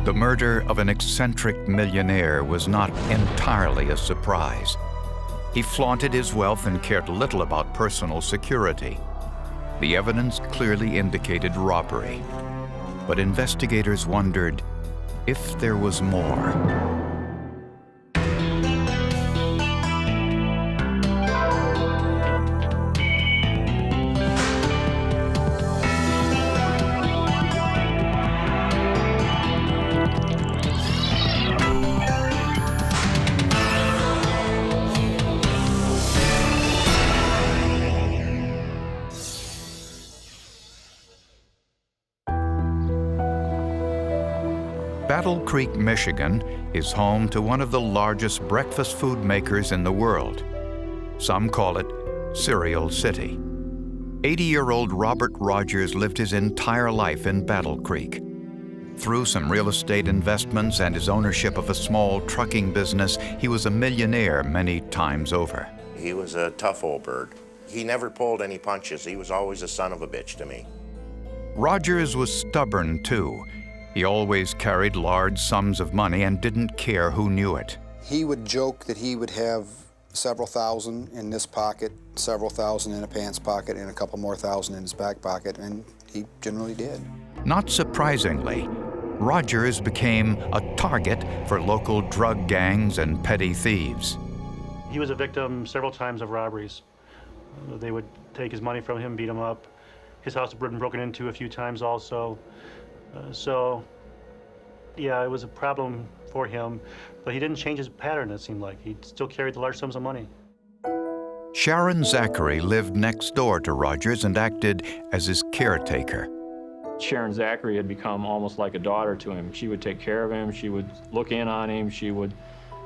The murder of an eccentric millionaire was not entirely a surprise. He flaunted his wealth and cared little about personal security. The evidence clearly indicated robbery, but investigators wondered if there was more. Battle Creek, Michigan is home to one of the largest breakfast food makers in the world. Some call it Cereal City. 80-year-old Robert Rogers lived his entire life in Battle Creek. Through some real estate investments and his ownership of a small trucking business, he was a millionaire many times over. He was a tough old bird. He never pulled any punches. He was always a son of a bitch to me. Rogers was stubborn, too. He always carried large sums of money and didn't care who knew it. He would joke that he would have several thousand in this pocket, several thousand in a pants pocket, and a couple more thousand in his back pocket, and he generally did. Not surprisingly, Rogers became a target for local drug gangs and petty thieves. He was a victim several times of robberies. They would take his money from him, beat him up. His house had been broken into a few times also. Yeah, it was a problem for him, but he didn't change his pattern, it seemed like. He still carried the large sums of money. Sharon Zachary lived next door to Rogers and acted as his caretaker. Sharon Zachary had become almost like a daughter to him. She would take care of him, she would look in on him, she would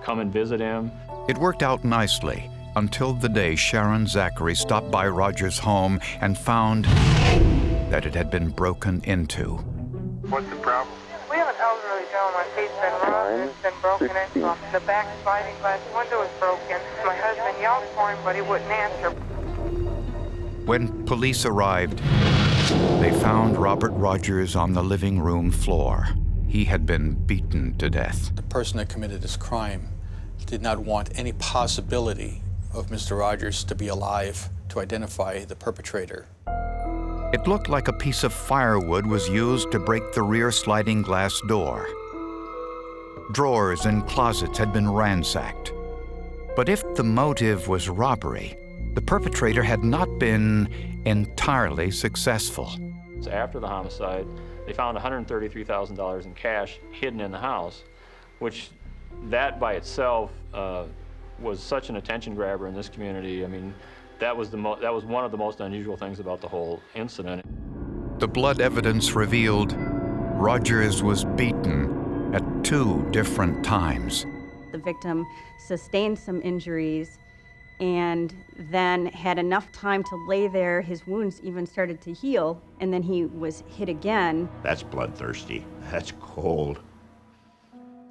come and visit him. It worked out nicely until the day Sharon Zachary stopped by Rogers' home and found that it had been broken into. What's the problem? We have an elderly gentleman. He's been robbed. It's been broken into. The back sliding glass window is broken. My husband yelled for him, but he wouldn't answer. When police arrived, they found Robert Rogers on the living room floor. He had been beaten to death. The person that committed this crime did not want any possibility of Mr. Rogers to be alive to identify the perpetrator. It looked like a piece of firewood was used to break the rear sliding glass door. Drawers and closets had been ransacked. But if the motive was robbery, the perpetrator had not been entirely successful. After the homicide, they found $133,000 in cash hidden in the house, which that by itself was such an attention grabber in this community. I mean, that was one of the most unusual things about the whole incident. The blood evidence revealed Rogers was beaten at 2 different times. The victim sustained some injuries and then had enough time to lay there. His wounds even started to heal, and then he was hit again. That's bloodthirsty. That's cold.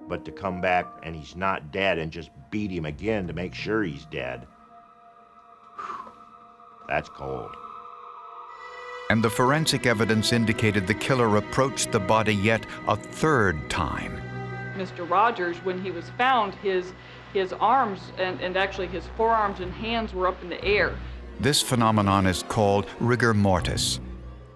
But to come back and he's not dead and just beat him again to make sure he's dead, that's cold. And the forensic evidence indicated the killer approached the body yet a 3rd time. Mr. Rogers, when he was found, his arms and actually his forearms and hands were up in the air. This phenomenon is called rigor mortis,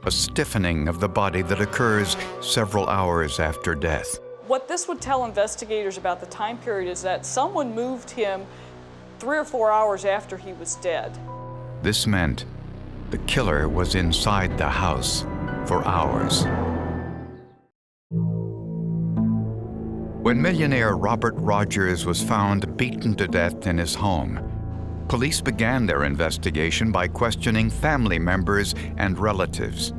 a stiffening of the body that occurs several hours after death. What this would tell investigators about the time period is that someone moved him 3 or 4 hours after he was dead. This meant the killer was inside the house for hours. When millionaire Robert Rogers was found beaten to death in his home, police began their investigation by questioning family members and relatives.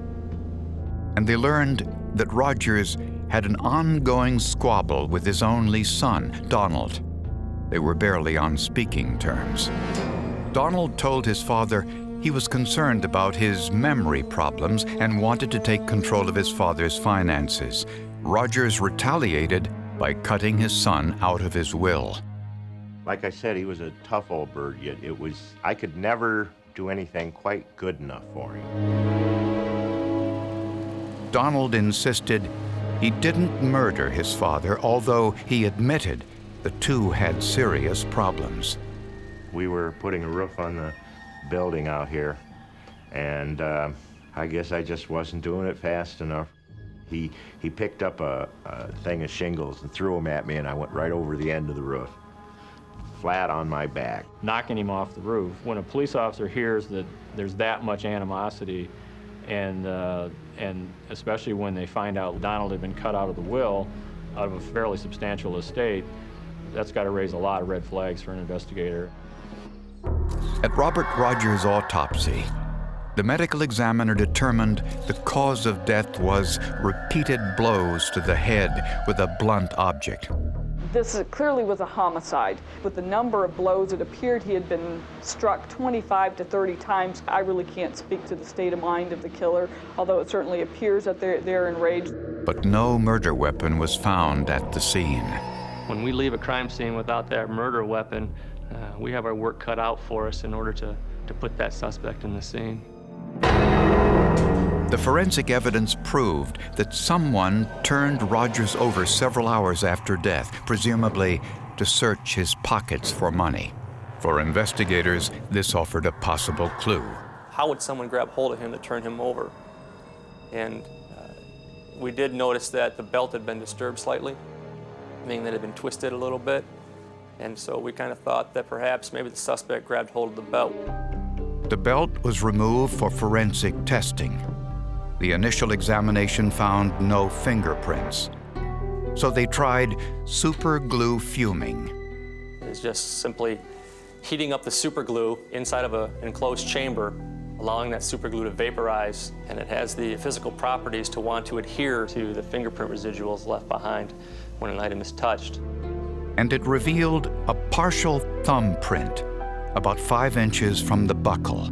And they learned that Rogers had an ongoing squabble with his only son, Donald. They were barely on speaking terms. Donald told his father he was concerned about his memory problems and wanted to take control of his father's finances. Rogers retaliated by cutting his son out of his will. Like I said, he was a tough old bird, yet I could never do anything quite good enough for him. Donald insisted He didn't murder his father, although he admitted the two had serious problems. We were putting a roof on the building out here, and I guess I just wasn't doing it fast enough. He picked up a thing of shingles and threw them at me, and I went right over the end of the roof, flat on my back. Knocking him off the roof. When a police officer hears that there's that much animosity, and especially when they find out Donald had been cut out of the will, out of a fairly substantial estate, that's got to raise a lot of red flags for an investigator. At Robert Rogers' autopsy, the medical examiner determined the cause of death was repeated blows to the head with a blunt object. This clearly was a homicide. With the number of blows, it appeared he had been struck 25 to 30 times. I really can't speak to the state of mind of the killer, although it certainly appears that they're enraged. But no murder weapon was found at the scene. When we leave a crime scene without that murder weapon, we have our work cut out for us in order to put that suspect in the scene. The forensic evidence proved that someone turned Rogers over several hours after death, presumably to search his pockets for money. For investigators, this offered a possible clue. How would someone grab hold of him to turn him over? And we did notice that the belt had been disturbed slightly, meaning that it had been twisted a little bit. And so we kind of thought that perhaps maybe the suspect grabbed hold of the belt. The belt was removed for forensic testing. The initial examination found no fingerprints. So they tried super glue fuming. It's just simply heating up the super glue inside of an enclosed chamber, allowing that super glue to vaporize, and it has the physical properties to want to adhere to the fingerprint residuals left behind when an item is touched. And it revealed a partial thumbprint, about 5 inches from the buckle.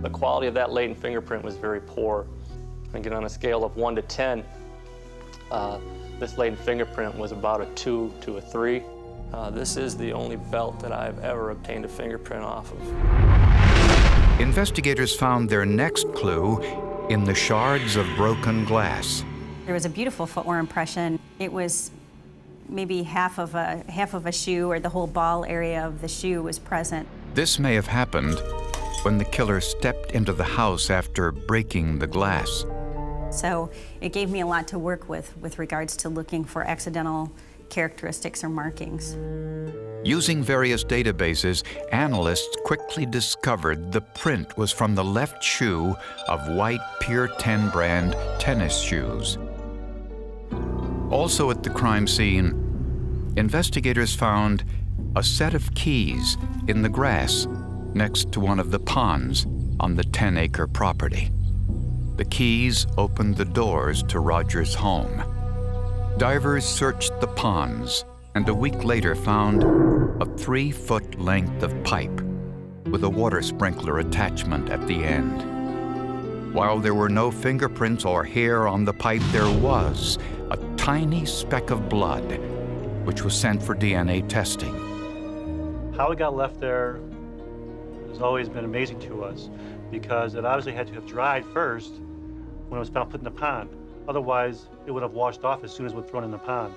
The quality of that latent fingerprint was very poor. Again, on a scale of 1 to 10, this latent fingerprint was about a 2 to a 3. This is the only belt that I've ever obtained a fingerprint off of. Investigators found their next clue in the shards of broken glass. There was a beautiful footwear impression. It was maybe half of a shoe, or the whole ball area of the shoe was present. This may have happened when the killer stepped into the house after breaking the glass. So it gave me a lot to work with regards to looking for accidental characteristics or markings. Using various databases, analysts quickly discovered the print was from the left shoe of white Pier 10 brand tennis shoes. Also at the crime scene, investigators found a set of keys in the grass next to one of the ponds on the 10-acre property. The keys opened the doors to Rogers' home. Divers searched the ponds and a week later found a 3-foot length of pipe with a water sprinkler attachment at the end. While there were no fingerprints or hair on the pipe, there was a tiny speck of blood, which was sent for DNA testing. How it got left there has always been amazing to us, because it obviously had to have dried first when it was found put in the pond. Otherwise, it would have washed off as soon as it was thrown in the pond.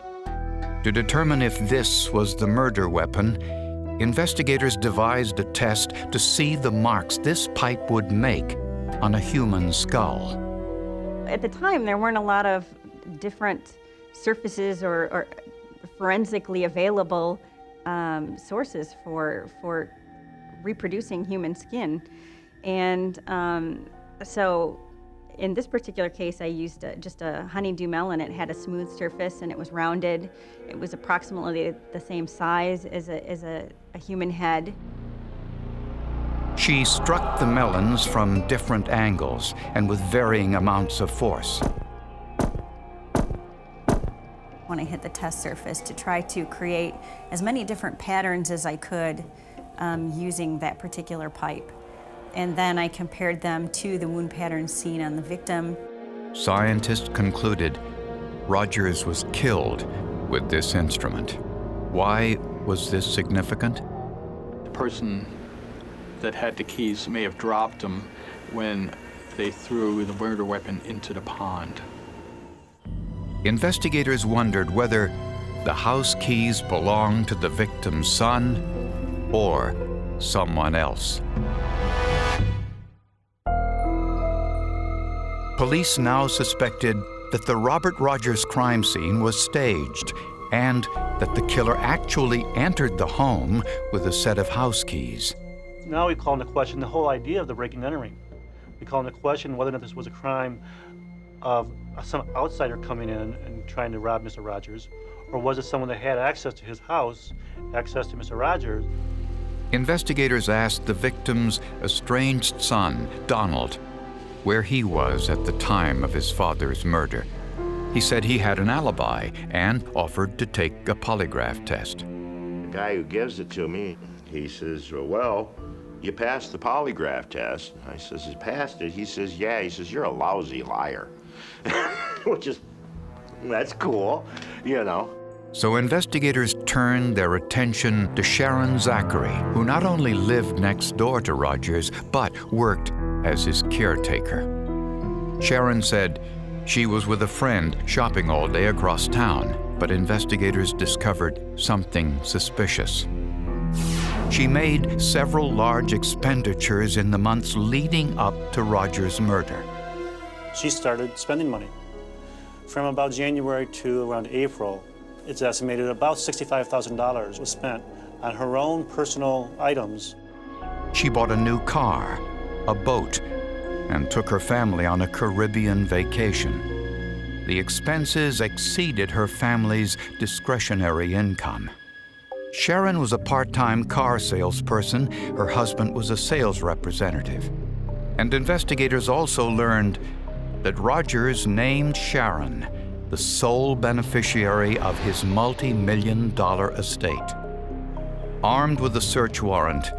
To determine if this was the murder weapon, investigators devised a test to see the marks this pipe would make on a human skull. At the time, there weren't a lot of different surfaces or forensically available sources for reproducing human skin. And so in this particular case, I used just a honeydew melon. It had a smooth surface and it was rounded. It was approximately the same size as a human head. She struck the melons from different angles and with varying amounts of force. When I hit the test surface, to try to create as many different patterns as I could using that particular pipe. And then I compared them to the wound patterns seen on the victim. Scientists concluded Rogers was killed with this instrument. Why was this significant? The person that had the keys may have dropped them when they threw the murder weapon into the pond. Investigators wondered whether the house keys belonged to the victim's son or someone else. Police now suspected that the Robert Rogers crime scene was staged and that the killer actually entered the home with a set of house keys. Now we call into question the whole idea of the breaking and entering. We call into question whether or not this was a crime of some outsider coming in and trying to rob Mr. Rogers, or was it someone that had access to his house, access to Mr. Rogers? Investigators asked the victim's estranged son, Donald, where he was at the time of his father's murder. He said he had an alibi and offered to take a polygraph test. The guy who gives it to me, he says, well, you passed the polygraph test. I says, you passed it? He says, yeah. He says, you're a lousy liar. Which is, that's cool, you know. So investigators turned their attention to Sharon Zachary, who not only lived next door to Rogers, but worked as his caretaker. Sharon said she was with a friend shopping all day across town, but investigators discovered something suspicious. She made several large expenditures in the months leading up to Rogers' murder. She started spending money. From about January to around April, it's estimated about $65,000 was spent on her own personal items. She bought a new car, a boat, and took her family on a Caribbean vacation. The expenses exceeded her family's discretionary income. Sharon was a part-time car salesperson. Her husband was a sales representative. And investigators also learned that Rogers named Sharon the sole beneficiary of his multi-million-dollar estate. Armed with a search warrant,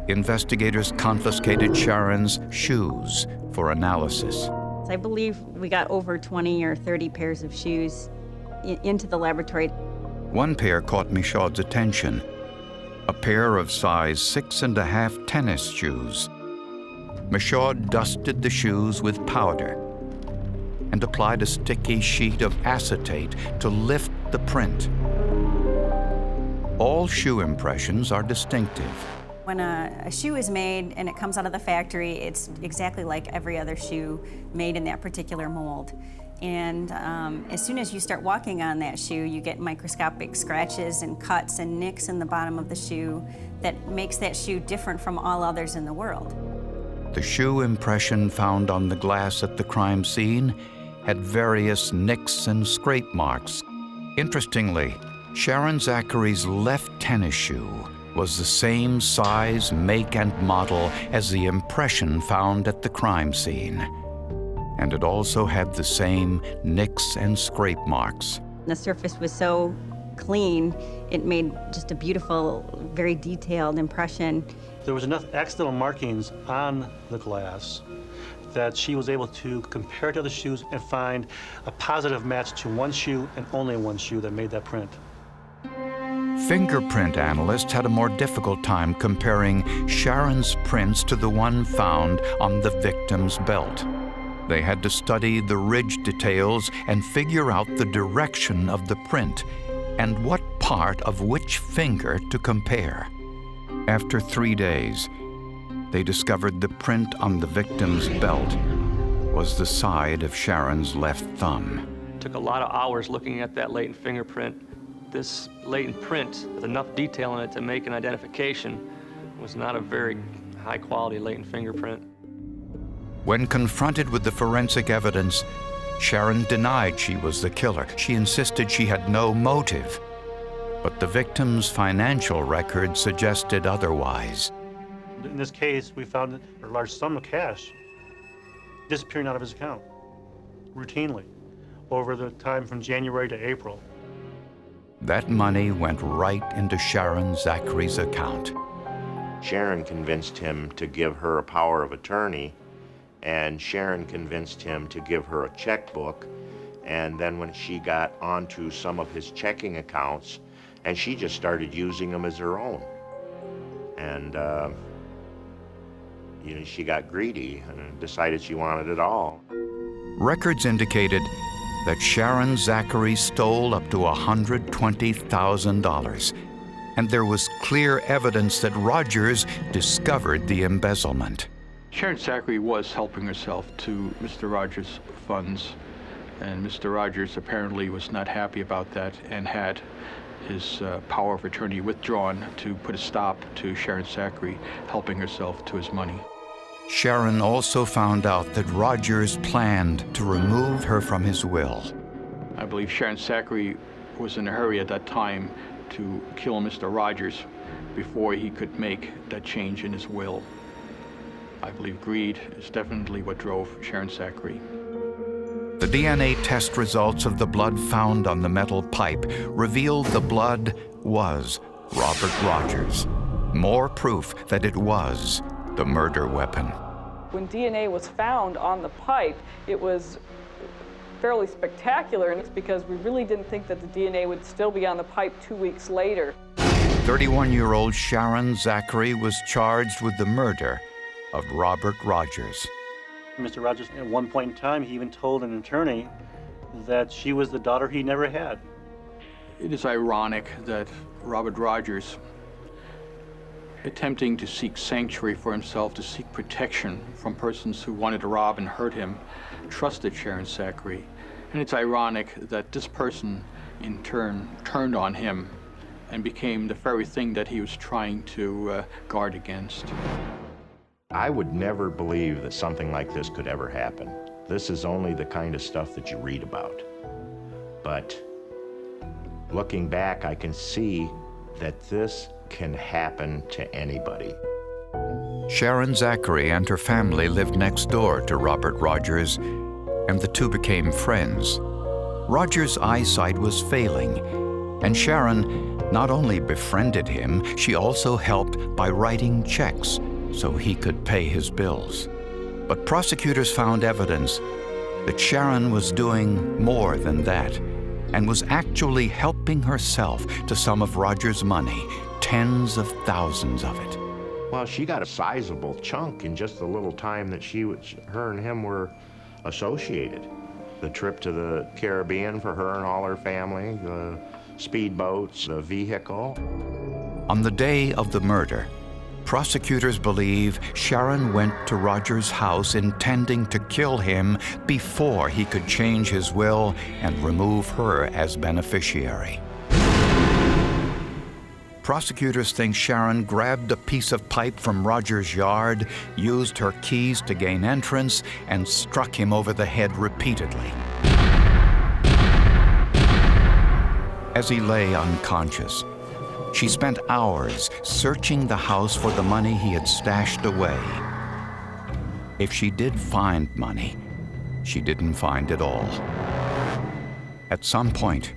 investigators confiscated Sharon's shoes for analysis. I believe we got over 20 or 30 pairs of shoes into the laboratory. One pair caught Michaud's attention, a pair of size 6.5 tennis shoes. Michaud dusted the shoes with powder and applied a sticky sheet of acetate to lift the print. All shoe impressions are distinctive. When a shoe is made and it comes out of the factory, it's exactly like every other shoe made in that particular mold. And as soon as you start walking on that shoe, you get microscopic scratches and cuts and nicks in the bottom of the shoe that makes that shoe different from all others in the world. The shoe impression found on the glass at the crime scene had various nicks and scrape marks. Interestingly, Sharon Zachary's left tennis shoe was the same size, make, and model as the impression found at the crime scene. And it also had the same nicks and scrape marks. The surface was so clean, it made just a beautiful, very detailed impression. There was enough accidental markings on the glass that she was able to compare to other shoes and find a positive match to one shoe and only one shoe that made that print. Fingerprint analysts had a more difficult time comparing Sharon's prints to the one found on the victim's belt. They had to study the ridge details and figure out the direction of the print and what part of which finger to compare. After 3 days, they discovered the print on the victim's belt was the side of Sharon's left thumb. Took a lot of hours looking at that latent fingerprint. This latent print, with enough detail in it to make an identification, was not a very high-quality latent fingerprint. When confronted with the forensic evidence, Sharon denied she was the killer. She insisted she had no motive. But the victim's financial record suggested otherwise. In this case, we found a large sum of cash disappearing out of his account routinely over the time from January to April. That money went right into Sharon Zachary's account. Sharon convinced him to give her a power of attorney, and Sharon convinced him to give her a checkbook, and then when she got onto some of his checking accounts, and she just started using them as her own. And she got greedy and decided she wanted it all. Records indicated that Sharon Zachary stole up to $120,000, and there was clear evidence that Rogers discovered the embezzlement. Sharon Zachary was helping herself to Mr. Rogers' funds, and Mr. Rogers apparently was not happy about that and had his power of attorney withdrawn to put a stop to Sharon Zachary helping herself to his money. Sharon also found out that Rogers planned to remove her from his will. I believe Sharon Zachary was in a hurry at that time to kill Mr. Rogers before he could make that change in his will. I believe greed is definitely what drove Sharon Zachary. The DNA test results of the blood found on the metal pipe revealed the blood was Robert Rogers. More proof that it was the murder weapon. When DNA was found on the pipe, it was fairly spectacular, and it's because we really didn't think that the DNA would still be on the pipe 2 weeks later. 31-year-old Sharon Zachary was charged with the murder of Robert Rogers. Mr. Rogers, at one point in time, he even told an attorney that she was the daughter he never had. It is ironic that Robert Rogers, attempting to seek sanctuary for himself, to seek protection from persons who wanted to rob and hurt him, trusted Sharon Zachary. And it's ironic that this person, in turn, turned on him and became the very thing that he was trying to guard against. I would never believe that something like this could ever happen. This is only the kind of stuff that you read about. But looking back, I can see that this can happen to anybody. Sharon Zachary and her family lived next door to Robert Rogers, and the two became friends. Rogers' eyesight was failing, and Sharon not only befriended him, she also helped by writing checks so he could pay his bills. But prosecutors found evidence that Sharon was doing more than that and was actually helping herself to some of Rogers' money, tens of thousands of it. Well, she got a sizable chunk in just the little time that her and him were associated. The trip to the Caribbean for her and all her family, the speedboats, the vehicle. On the day of the murder, prosecutors believe Sharon went to Rogers' house intending to kill him before he could change his will and remove her as beneficiary. Prosecutors think Sharon grabbed a piece of pipe from Rogers' yard, used her keys to gain entrance, and struck him over the head repeatedly. As he lay unconscious, she spent hours searching the house for the money he had stashed away. If she did find money, she didn't find it all. At some point,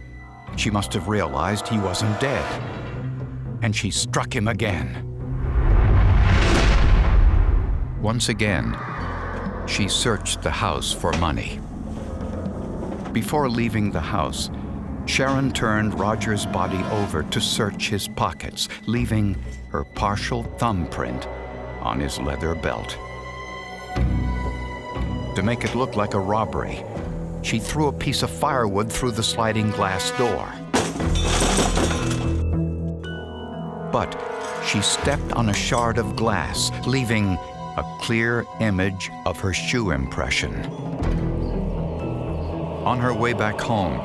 she must have realized he wasn't dead, and she struck him again. Once again, she searched the house for money. Before leaving the house, Sharon turned Rogers' body over to search his pockets, leaving her partial thumbprint on his leather belt. To make it look like a robbery, she threw a piece of firewood through the sliding glass door. But she stepped on a shard of glass, leaving a clear image of her shoe impression. On her way back home,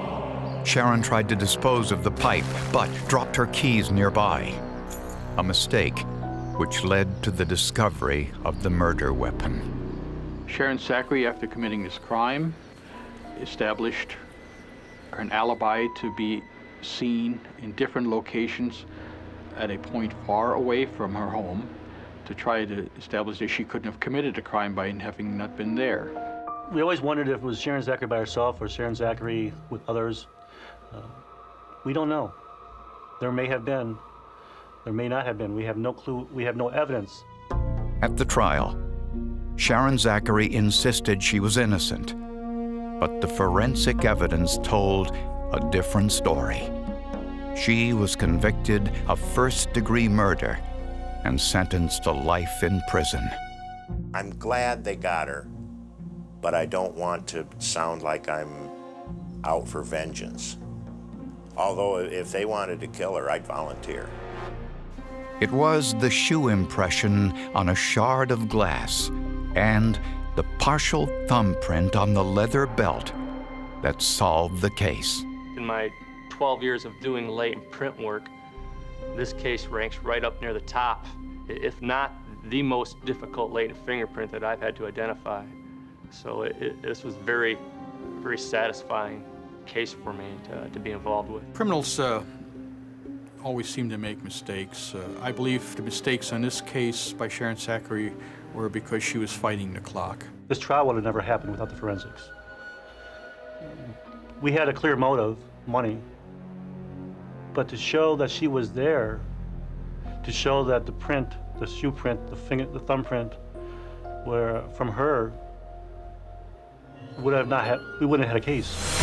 Sharon tried to dispose of the pipe, but dropped her keys nearby. A mistake which led to the discovery of the murder weapon. Sharon Zachary, after committing this crime, established an alibi to be seen in different locations at a point far away from her home to try to establish that she couldn't have committed a crime by having not been there. We always wondered if it was Sharon Zachary by herself or Sharon Zachary with others. We don't know. There may have been. There may not have been. We have no clue. We have no evidence. At the trial, Sharon Zachary insisted she was innocent, but the forensic evidence told a different story. She was convicted of first-degree murder and sentenced to life in prison. I'm glad they got her, but I don't want to sound like I'm out for vengeance. Although if they wanted to kill her, I'd volunteer. It was the shoe impression on a shard of glass and the partial thumbprint on the leather belt that solved the case. In my 12 years of doing latent print work, this case ranks right up near the top, if not the most difficult latent fingerprint that I've had to identify. So this was very, very satisfying case for me to be involved with. Criminals always seem to make mistakes. I believe the mistakes on this case by Sharon Zachary were because she was fighting the clock. This trial would have never happened without the forensics. We had a clear motive, money, but to show that she was there, to show that the print, the shoe print, the thumbprint, were from her, we wouldn't have had a case.